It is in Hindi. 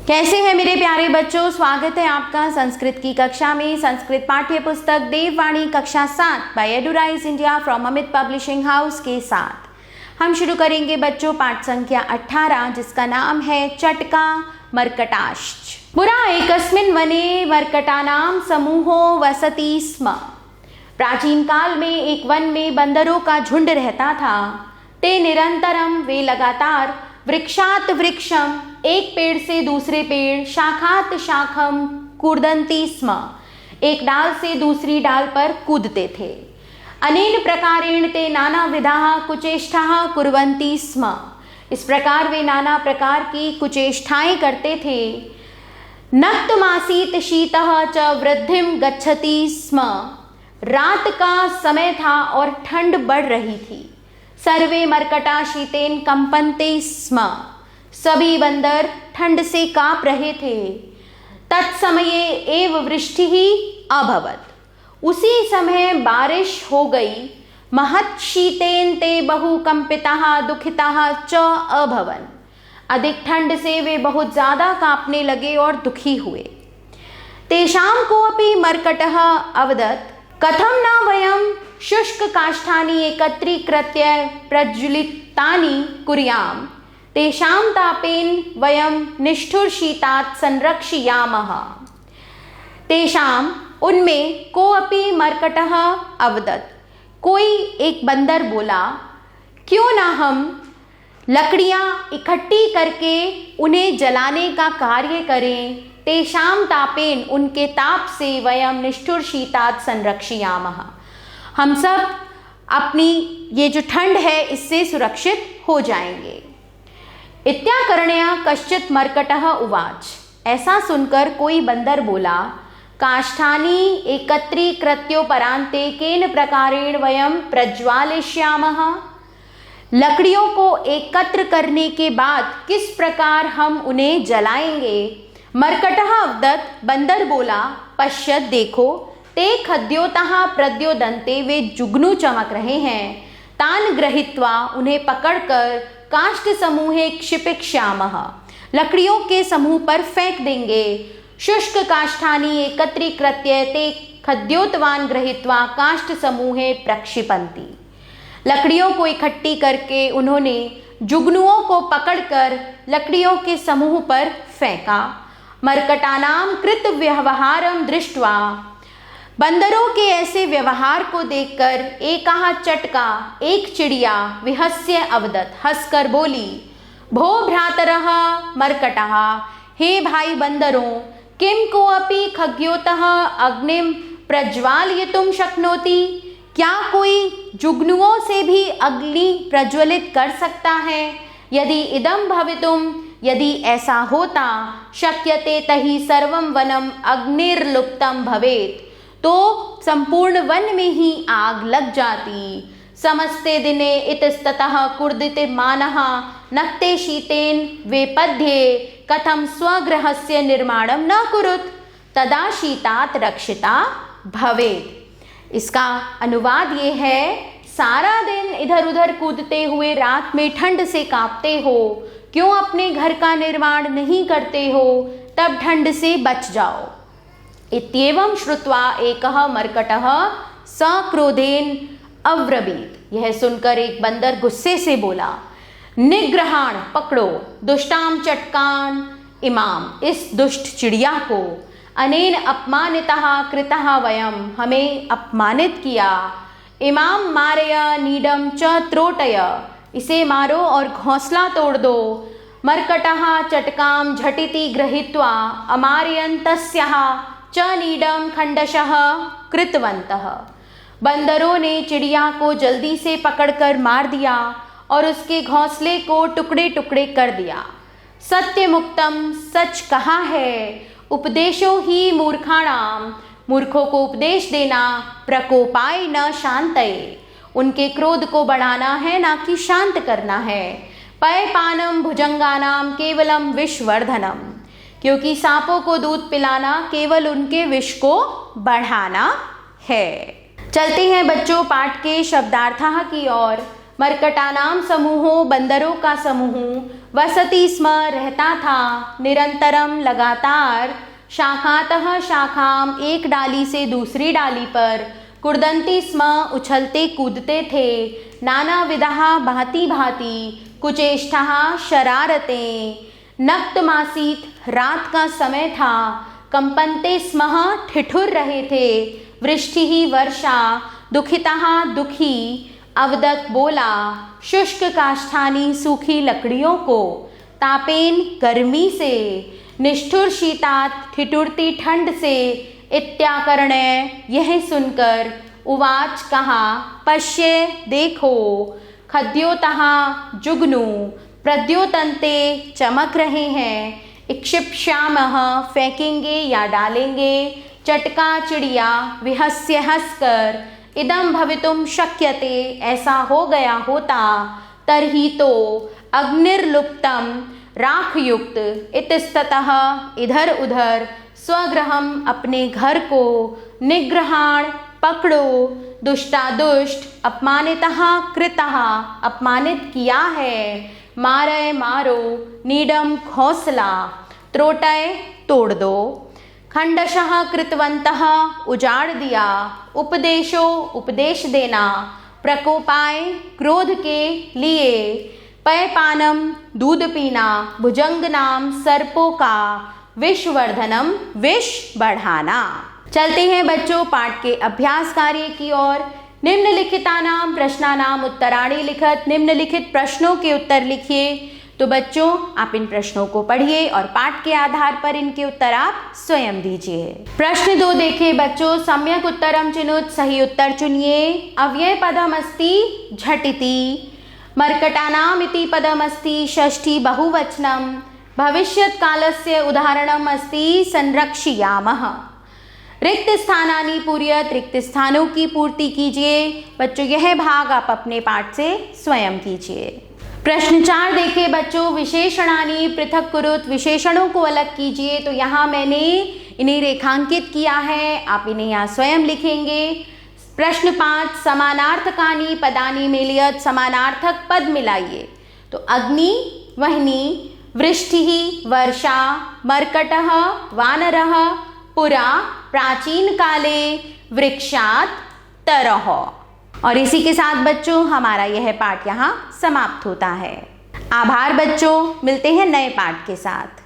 कैसे हैं मेरे प्यारे बच्चों, स्वागत है आपका संस्कृत की कक्षा में। संस्कृत पाठ्य पुस्तक देववाणी कक्षा 7 by Edurise India from Amit Publishing House के साथ हम शुरू करेंगे बच्चों पाठ संख्या 18, जिसका नाम है चटका मर्कटाश्च। पुरा एकस्मिन् वने मर्कटानां समूहो वसति स्म। प्राचीन काल में एक वन में बंदरों का झुंड रहता था। ते निरंतरम, वे लगातार, वृक्षात वृक्षम, एक पेड़ से दूसरे पेड़, शाखात शाखम कूर्दन्ति स्म, एक डाल से दूसरी डाल पर कूदते थे। अनेन प्रकारेण ते नाना विधाः कुचेष्टाः कुर्वन्ति स्म, इस प्रकार वे नाना प्रकार की कुचेष्टाएं करते थे। नक्तमासीत शीतः च वृद्धिं गच्छति स्म, रात का समय था और ठंड बढ़ रही थी। सर्वे मर्कटा शीतेन कंपन्ते स्म, सभी बंदर ठंड से कांप रहे थे। तत्समये एव वृष्टिः अभवत्, उसी समय बारिश हो गई। महत् शीतेन ते बहु कंपिताः दुखिताः च अभवन्, अधिक ठंड से वे बहुत ज्यादा कांपने लगे और दुखी हुए। तेषां कोऽपि मर्कटः अवदत्, कथं न वयं शुष्क काष्ठानि एकत्रीकृत्य प्रज्वलितानि कुर्याम, तेषां तापेन वयं निष्ठुरशीतात् संरक्षयामः। तेषां, उनमें कोऽपि मर्कटः अवदत्, कोई एक बंदर बोला, क्यों ना हम लकड़ियाँ इकट्ठी करके उन्हें जलाने का कार्य करें। तेषां तापेन, उनके ताप से, वयं निष्ठुरशीतात् संरक्षयामः, हम सब अपनी ये जो ठंड है इससे सुरक्षित हो जाएंगे। इत्याकर्ण्या कश्चित् मर्कटः उवाच, ऐसा सुनकर कोई बंदर बोला, काष्ठानि एकत्रीकृत्योपरान्ते केन प्रकारेण वयं प्रज्वालयिष्यामः, लकड़ियों को एकत्र करने के बाद किस प्रकार हम उन्हें जलाएंगे। मर्कटः अवदत्, बंदर बोला, पश्यत, देखो, ते खद्योतः प्रद्योदन्ते, वे जुगनू चमक रहे हैं। तान गृहीत्वा, उन्हें पकड़कर, काष्ठ समूहे क्षिपिष्यामः, लकड़ियों के समूह पर फेंक देंगे। शुष्क काष्ठानि एकत्रीकृत्य ते खद्योतवान गृहीत्वा काष्ठ समूहे प्रक्षिपन्ति, लकड़ियों को इकट्ठी करके उन्होंने जुगनुओं को पकड़कर लकड़ियों के समूह पर फेंका। मर्कटानां कृत व्यवहारं दृष्ट्वा, बंदरों के ऐसे व्यवहार को देखकर, एकः चटका, एक चिड़िया, विहस्य अवदत्, हंसकर बोली, भो भ्रातरः मर्कटः, हे भाई बंदरों, किम कोऽपि खग्योतः अग्निं प्रज्वालयितुं शक्नोति, क्या कोई जुगनुओं से भी अग्नि प्रज्वलित कर सकता है। यदि इदं भवितुं, यदि ऐसा होता, शक्यते तहि सर्वं वनम अग्निर्लुप्तं भवेत्, तो संपूर्ण वन में ही आग लग जाती। समस्ते दिने इतस्ततः कुर्दिते मानः नक्ते शीतेन वेपद्ये, कथम स्वगृहस्य निर्माणं न कुरुत, तदा शीतात् रक्षिता भवेत्। इसका अनुवाद ये है, सारा दिन इधर उधर कूदते हुए रात में ठंड से कांपते हो, क्यों अपने घर का निर्माण नहीं करते हो, तब ठंड से बच जाओ। इत्येवं श्रुत्वा एकः मर्कटः सक्रोधेन अब्रवीत्, यह सुनकर एक बंदर गुस्से से बोला, निग्रहाण, पकड़ो, दुष्टाम चटकान इमाम, इस दुष्ट चिड़िया को, अनेन अपमानितः कृतः वयं, हमें अपमानित किया। इमाम मारय नीडम च त्रोटय, इसे मारो और घोंसला तोड़ दो। मर्कटः चटकां झटिति गृहीत्वा अमारयन्तस्याः च नीडम खंडशः कृतवन्तः, बंदरों ने चिड़िया को जल्दी से पकड़कर मार दिया और उसके घोंसले को टुकड़े टुकड़े कर दिया। सत्य मुक्तम, सच कहा है। उपदेशो ही मूर्खाणाम, मूर्खों को उपदेश देना। प्रकोपाय न शांतये, उनके क्रोध को बढ़ाना है ना कि शांत करना है। पयपानम भुजंगानाम केवलम विषवर्धनम, क्योंकि सांपों को दूध पिलाना केवल उनके विष को बढ़ाना है। चलते हैं बच्चों पाठ के शब्दार्थः की ओर। मर्कटानां समूहो, बंदरों का समूह, वसति स्म, रहता था, निरंतरम, लगातार, शाखातः शाखाम, एक डाली से दूसरी डाली पर, कुर्दन्ति स्म, उछलते कूदते थे, नाना विधा, भांति भांति, कुचेष्टा, शरारतें, नक्तमासीत, रात का समय था, कंपन्ते स्मः, ठिठुर रहे थे, वृष्टि ही, वर्षा, दुखिता, दुखी, अवदत, बोला, शुष्क काष्ठानी, सूखी लकड़ियों को, तापेन, गर्मी से, निष्ठुर शीतात, ठिठुरती ठंड से, इत्याकर्ण्य, यह सुनकर, उवाच, कहा, पश्य, देखो, खद्योतः, जुगनू, प्रद्योतन्ते, चमक रहे हैं, इक्षिप्ष्यामः, फेंकेंगे या डालेंगे, चटका, चिड़िया, विहस्य, हंसकर, इदं भवितुम शक्यते, ऐसा हो गया होता, तर्हि तो, अग्निर्लुप्तम, राख युक्त, इतस्ततः, इधर उधर, स्वगृहम, अपने घर को, निग्रहाण, पकड़ो, दुष्टादुष्ट, अपमानितः कृतः, अपमानित किया है, मारय, मारो, नीडम, घोंसला, त्रोटय, तोड़ दो, खंडशः कृतवन्तः, उजाड़ दिया, उपदेशो, उपदेश देना, प्रकोपाय, क्रोध के लिए, पयपानम, दूध पीना, भुजंगनाम, सर्पों का, विषवर्धनम, विष बढ़ाना। चलते हैं बच्चों पाठ के अभ्यास कार्य की ओर। निम्नलिखितानां प्रश्नानां उत्तराणि लिखत, निम्नलिखित प्रश्नों के उत्तर लिखिए। तो बच्चों आप इन प्रश्नों को पढ़िए और पाठ के आधार पर इनके उत्तर आप स्वयं दीजिए। प्रश्न 2 देखिए बच्चों, सम्यक उत्तरम चिनुत, सही उत्तर चुनिए। अव्यय पदम अस्ति झटिति, मर्कटानाम इति पदम अस्ति षष्ठी बहुवचनम, भविष्यत् कालस्य उदाहरणम अस्ति संरक्षयामः। रिक्त स्थानानि पूरयत, रिक्त स्थानों की पूर्ति कीजिए। बच्चों यह भाग आप अपने पाठ से स्वयं कीजिए। प्रश्न 4 देखिए बच्चों, विशेषणानि पृथक कुरुत, विशेषणों को अलग कीजिए। तो यहाँ मैंने इन्हें रेखांकित किया है, आप इन्हें यहाँ स्वयं लिखेंगे। प्रश्न 5, समानार्थकानि पदानि मेलयत, समानार्थक पद मिलाइए। तो अग्नि, वह्नि, वृष्टि, वर्षा, मर्कटः, वानरः, पुरा, प्राचीन काले, वृक्षात, तरह। और इसी के साथ बच्चों हमारा यह पाठ यहाँ समाप्त होता है। आभार बच्चों, मिलते हैं नए पाठ के साथ।